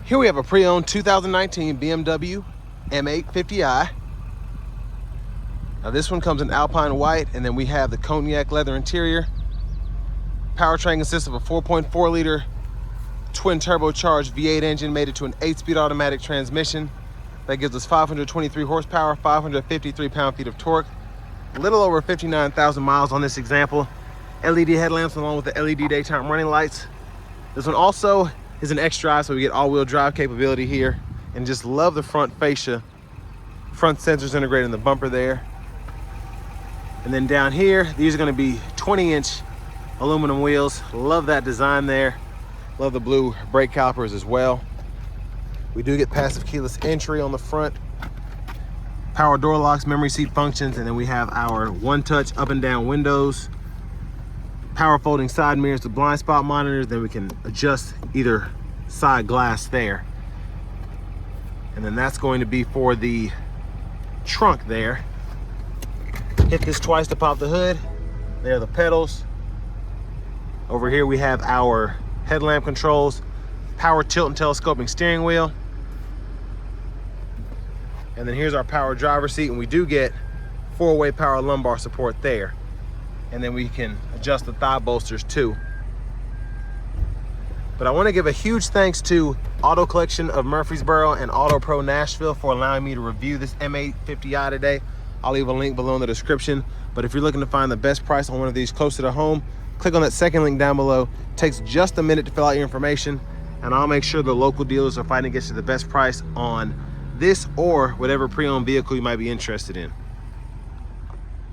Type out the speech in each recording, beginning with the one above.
Here we have a pre-owned 2019 BMW M850i. Now this one comes in Alpine white, and then we have the cognac leather interior. Powertrain consists of a 4.4 liter twin turbocharged V8 engine mated to an 8-speed automatic transmission. That gives us 523 horsepower, 553 pound-feet of torque. A little over 59,000 miles on this example. LED headlamps along with the LED daytime running lights. This one also is an X-Drive, so we get all-wheel drive capability here. And just love the front fascia. Front sensors integrated in the bumper there. And then down here, these are gonna be 20-inch aluminum wheels. Love that design there. Love the blue brake calipers as well. We do get passive keyless entry on the front. Power door locks, memory seat functions, and then we have our one-touch up and down windows. Power folding side mirrors with blind spot monitors. Then we can adjust either side glass there. And then that's going to be for the trunk there. Hit this twice to pop the hood. There are the pedals. Over here we have our headlamp controls, power tilt and telescoping steering wheel. And then here's our power driver's seat, and we do get 4-way power lumbar support there. And then we can adjust the thigh bolsters too. But I want to give a huge thanks to Auto Collection of Murfreesboro and Auto Pro Nashville for allowing me to review this M850i today. I'll leave a link below in the description. But if you're looking to find the best price on one of these closer to home, click on that second link down below. It takes just a minute to fill out your information, and I'll make sure the local dealers are fighting to get you the best price on this or whatever pre-owned vehicle you might be interested in.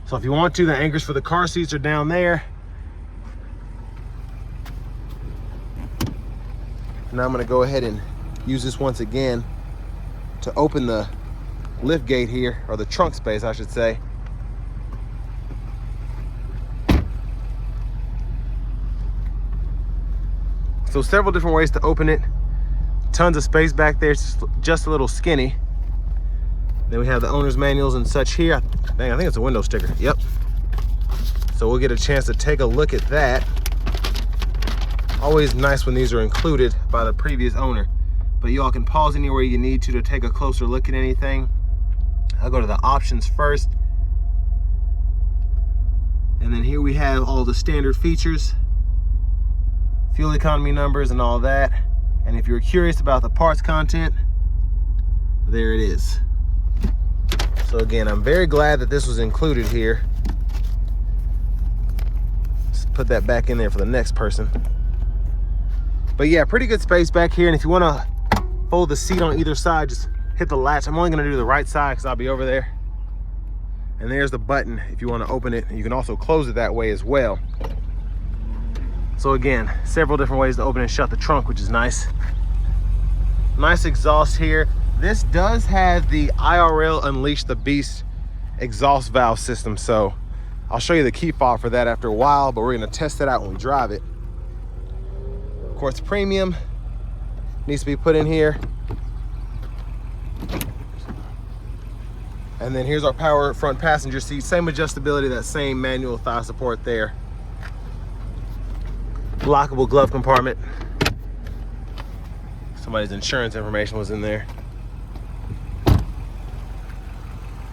So if you want to, the anchors for the car seats are down there. Now I'm gonna go ahead and use this once again to open the lift gate here, or the trunk space, I should say. So several different ways to open it. Tons of space back there, it's just a little skinny. Then we have the owner's manuals and such here. Dang, I think it's a window sticker, yep. So we'll get a chance to take a look at that. Always nice when these are included by the previous owner. But you all can pause anywhere you need to take a closer look at anything. I'll go to the options first. And then here we have all the standard features. Fuel economy numbers and all that. And if you're curious about the parts content, there it is. So again, I'm very glad that this was included here. Just put that back in there for the next person. But yeah, pretty good space back here. And if you want to fold the seat on either side, just hit the latch. I'm only going to do the right side because I'll be over there. And there's the button if you want to open it. You can also close it that way as well. So again, several different ways to open and shut the trunk, which is nice. Nice exhaust here. This does have the IRL Unleash the Beast exhaust valve system, so I'll show you the key fob for that after a while, but we're gonna test it out when we drive it. Of course, premium needs to be put in here. And then here's our power front passenger seat. Same adjustability, that same manual thigh support there. Lockable glove compartment. Somebody's insurance information was in there.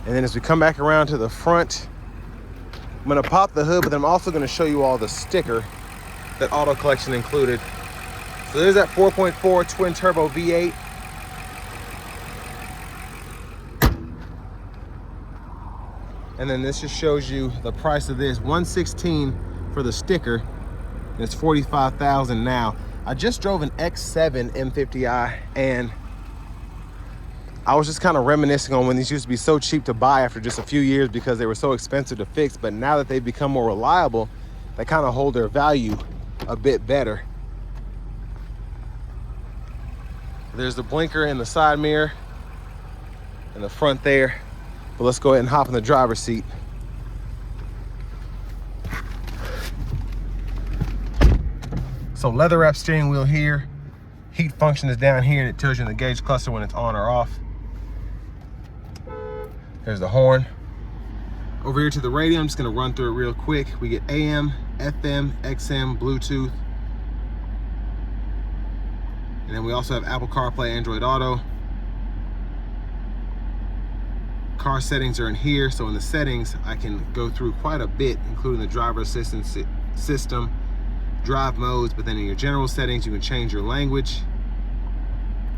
And then as we come back around to the front, I'm gonna pop the hood, but then I'm also gonna show you all the sticker that Auto Collection included. So there's that 4.4 twin turbo V8. And then this just shows you the price of this, $116 for the sticker. And it's $45,000 now. I just drove an X7 M50i, and I was just kind of reminiscing on when these used to be so cheap to buy after just a few years because they were so expensive to fix. But now that they've become more reliable, they kind of hold their value a bit better. There's the blinker in the side mirror in the front there. But let's go ahead and hop in the driver's seat. So leather wrap steering wheel here. Heat function is down here, and it tells you in the gauge cluster when it's on or off. There's the horn. Over here to the radio, I'm just gonna run through it real quick. We get AM, FM, XM, Bluetooth. And then we also have Apple CarPlay, Android Auto. Car settings are in here. So in the settings, I can go through quite a bit, including the driver assistance system, drive modes, but then in your general settings, you can change your language,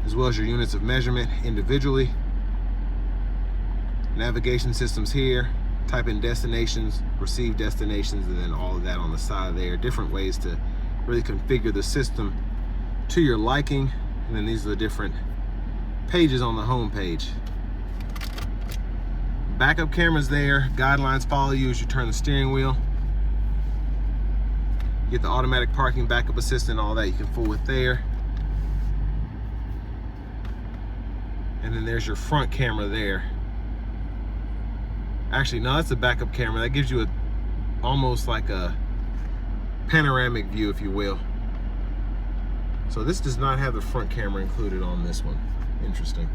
as well as your units of measurement individually. Navigation systems here, type in destinations, receive destinations, and then all of that on the side there. Different ways to really configure the system to your liking. And then these are the different pages on the home page. Backup cameras there, guidelines follow you as you turn the steering wheel. You get the automatic parking backup assistant, all that you can fool with there. And then there's your front camera there. Actually, no, that's a backup camera. That gives you almost like a panoramic view, if you will. So this does not have the front camera included on this one. Interesting.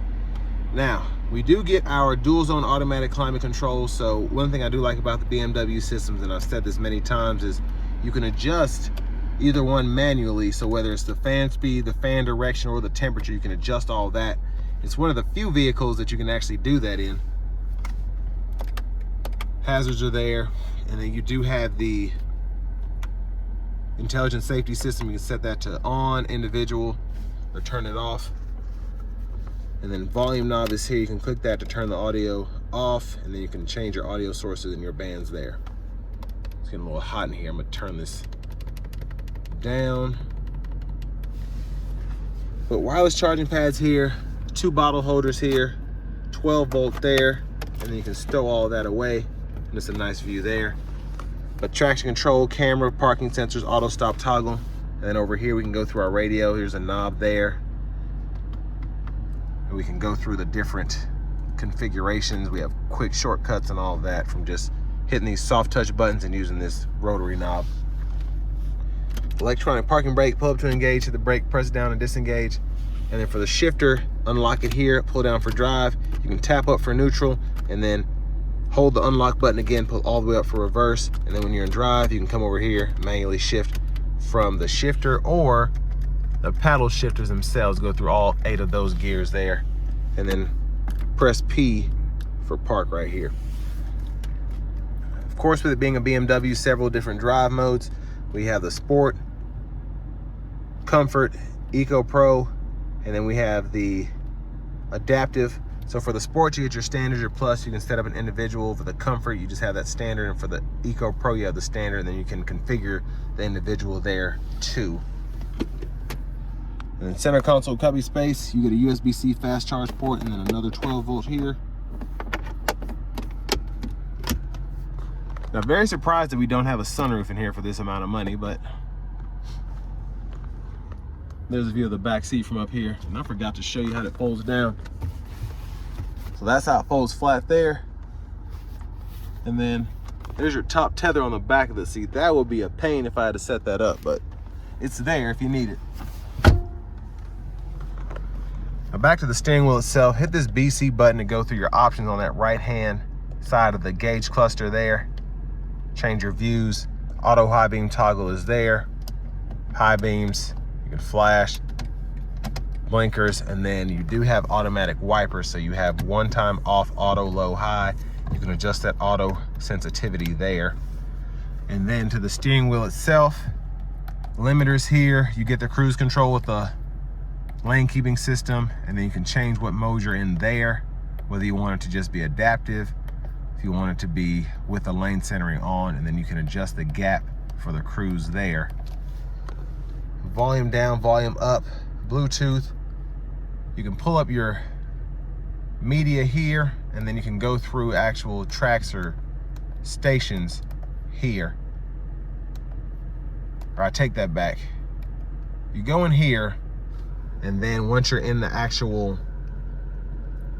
Now, we do get our dual zone automatic climate control. So one thing I do like about the BMW systems, and I've said this many times, is you can adjust either one manually. So whether it's the fan speed, the fan direction, or the temperature, you can adjust all that. It's one of the few vehicles that you can actually do that in. Hazards are there, and then you do have the intelligent safety system. You can set that to on, individual, or turn it off. And then volume knob is here. You can click that to turn the audio off, and then you can change your audio sources and your bands there. It's getting a little hot in here. I'm gonna turn this down. But wireless charging pads here, 2 bottle holders here, 12 volt there, and then you can stow all that away. And it's a nice view there. But traction control, camera, parking sensors, auto stop toggle. And then over here we can go through our radio. Here's a knob there. And we can go through the different configurations. We have quick shortcuts and all of that from just hitting these soft touch buttons and using this rotary knob. Electronic parking brake, pull up to engage, hit the brake, press down and disengage. And then for the shifter, unlock it here, pull down for drive. You can tap up for neutral, and then hold the unlock button again, pull all the way up for reverse. And then when you're in drive, you can come over here, manually shift from the shifter, or the paddle shifters themselves go through all 8 of those gears there. And then press P for park right here. Of course, with it being a BMW, several different drive modes. We have the Sport, Comfort, Eco Pro, and then we have the Adaptive. So for the Sport, you get your standard, your plus. You can set up an individual. For the Comfort, you just have that standard. And for the Eco Pro, you have the standard. And then you can configure the individual there too. And then center console cubby space, you get a USB-C fast charge port, and then another 12 volt here. Now, very surprised that we don't have a sunroof in here for this amount of money, but there's a view of the back seat from up here. And I forgot to show you how it folds down. So that's how it folds flat there. And then there's your top tether on the back of the seat. That would be a pain if I had to set that up, but it's there if you need it. Now back to the steering wheel itself, hit this BC button to go through your options on that right-hand side of the gauge cluster there. Change your views. Auto high beam toggle is there. High beams, you can flash, blinkers, and then you do have automatic wipers. So you have one-time off, auto, low, high. You can adjust that auto sensitivity there. And then to the steering wheel itself, limiters here. You get the cruise control with the lane keeping system, and then you can change what mode you're in there, whether you want it to just be adaptive, if you want it to be with the lane centering on, and then you can adjust the gap for the cruise there. Volume down, volume up, Bluetooth. You can pull up your media here, and then you can go through actual tracks or stations here. Or I take that back. You go in here, and then once you're in the actual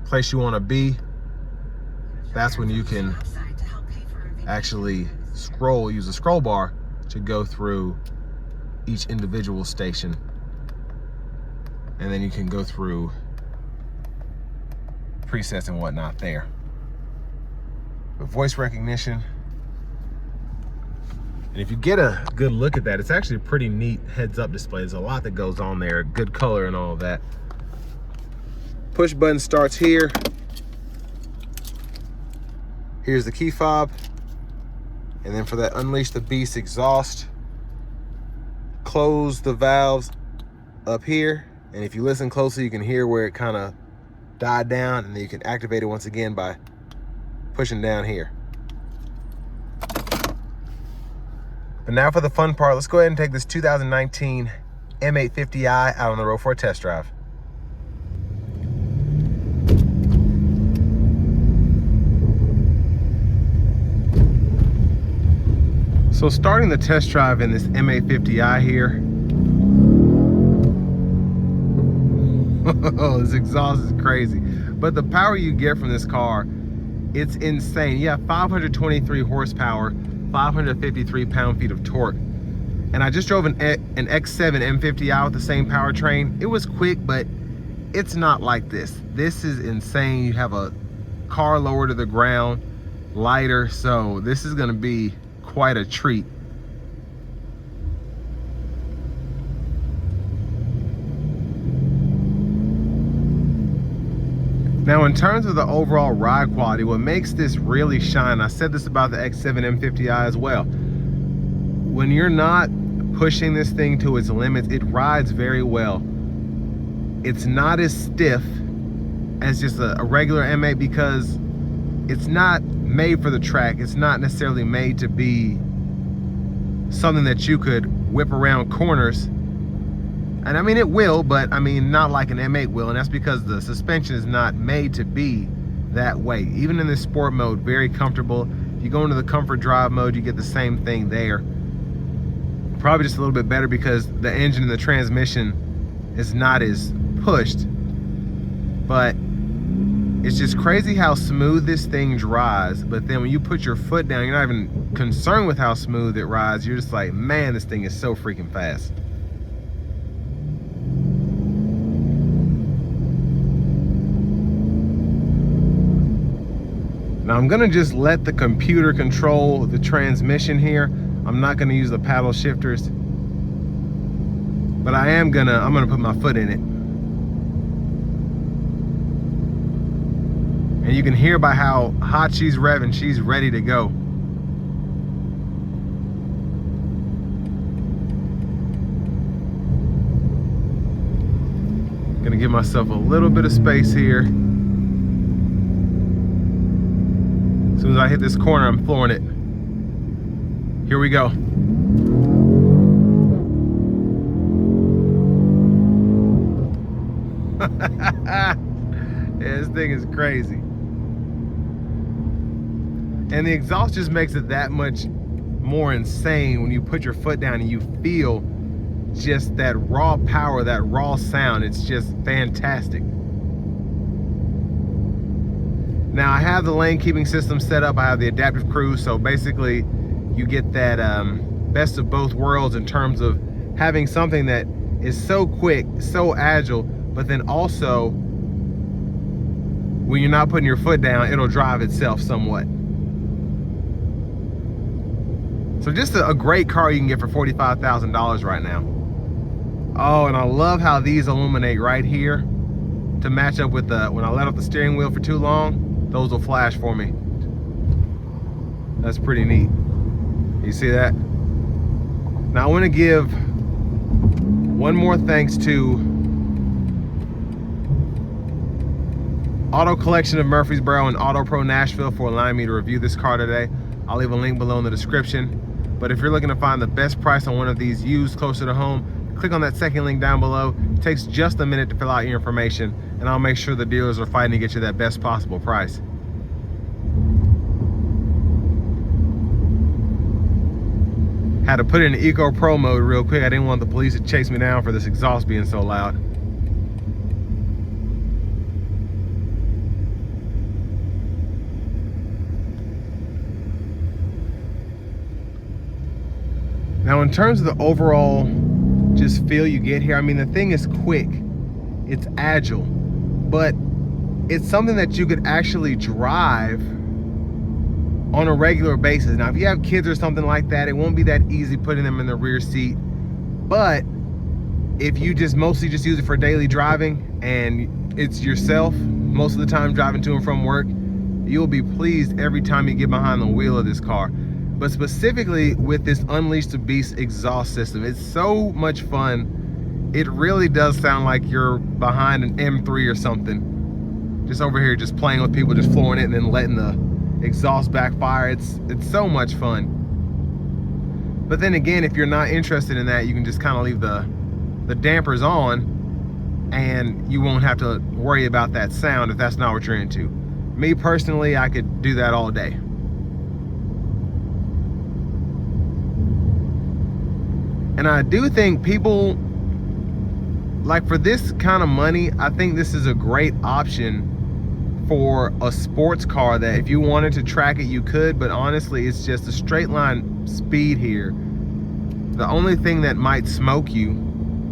place you want to be, that's when you can actually scroll, use the scroll bar to go through each individual station. And then you can go through presets and whatnot there. But voice recognition, And if you get a good look at that, it's actually a pretty neat heads-up display. There's a lot that goes on there, good color and all of that. Push button starts here. Here's the key fob. And then for that Unleash the Beast exhaust, close the valves up here. And if you listen closely, you can hear where it kind of died down, and then you can activate it once again by pushing down here. But now for the fun part, let's go ahead and take this 2019 M850i out on the road for a test drive. So starting the test drive in this M850i here. Oh, this exhaust is crazy. But the power you get from this car, it's insane. You have 523 horsepower, 553 pound-feet of torque. And I just drove an X7 M50i with the same powertrain. It was quick, but it's not like this. This is insane. You have a car lower to the ground, lighter, so this is gonna be quite a treat. Now, in terms of the overall ride quality, what makes this really shine, I said this about the X7 M50i as well. When you're not pushing this thing to its limits, it rides very well. It's not as stiff as just a regular M8 because it's not made for the track. It's not necessarily made to be something that you could whip around corners. And I mean, it will, but I mean, not like an M8 will, and that's because the suspension is not made to be that way. Even in this sport mode, very comfortable. If you go into the comfort drive mode, you get the same thing there. Probably just a little bit better because the engine and the transmission is not as pushed. But it's just crazy how smooth this thing drives. But then when you put your foot down, you're not even concerned with how smooth it rides. You're just like, man, this thing is so freaking fast. Now I'm gonna just let the computer control the transmission here. I'm not gonna use the paddle shifters, but I'm gonna put my foot in it. And you can hear by how hot she's revving, she's ready to go. Gonna give myself a little bit of space here. As soon as I hit this corner, I'm flooring it. Here we go. Yeah, this thing is crazy. And the exhaust just makes it that much more insane when you put your foot down and you feel just that raw power, that raw sound. It's just fantastic. Now I have the lane keeping system set up. I have the adaptive cruise, so basically you get that best of both worlds in terms of having something that is so quick, so agile, but then also when you're not putting your foot down, it'll drive itself somewhat. So just a great car you can get for $45,000 right now. Oh, and I love how these illuminate right here to match up with when I let off the steering wheel for too long. Those will flash for me. That's pretty neat. You see that? Now I want to give one more thanks to Auto Collection of Murfreesboro and Auto Pro Nashville for allowing me to review this car today. I'll leave a link below in the description. But if you're looking to find the best price on one of these used closer to home, click on that second link down below. It takes just a minute to fill out your information, and I'll make sure the dealers are fighting to get you that best possible price. Had to put it in Eco Pro mode real quick. I didn't want the police to chase me down for this exhaust being so loud. Now in terms of the overall just feel you get here, I mean, the thing is quick, it's agile, but it's something that you could actually drive on a regular basis. Now, if you have kids or something like that, it won't be that easy putting them in the rear seat. But if you just mostly just use it for daily driving and it's yourself most of the time driving to and from work, you'll be pleased every time you get behind the wheel of this car. But specifically with this Unleash the Beast exhaust system, it's so much fun. It really does sound like you're behind an M3 or something. Just over here, just playing with people, just flooring it and then letting the exhaust backfire. It's so much fun. But then again, if you're not interested in that, you can just kind of leave the dampers on and you won't have to worry about that sound if that's not what you're into. Me personally, I could do that all day. And I do think people, like for this kind of money, I think this is a great option for a sports car that if you wanted to track it, you could, but honestly, it's just a straight line speed here. The only thing that might smoke you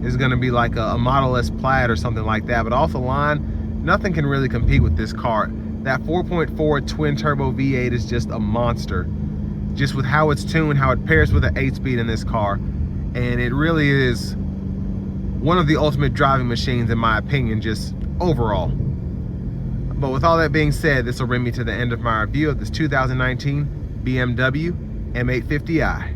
is gonna be like a Model S Plaid or something like that, but off the line, nothing can really compete with this car. That 4.4 twin turbo V8 is just a monster. Just with how it's tuned, how it pairs with an 8-speed in this car. And it really is one of the ultimate driving machines in my opinion, just overall. But with all that being said, this will bring me to the end of my review of this 2019 BMW M850i.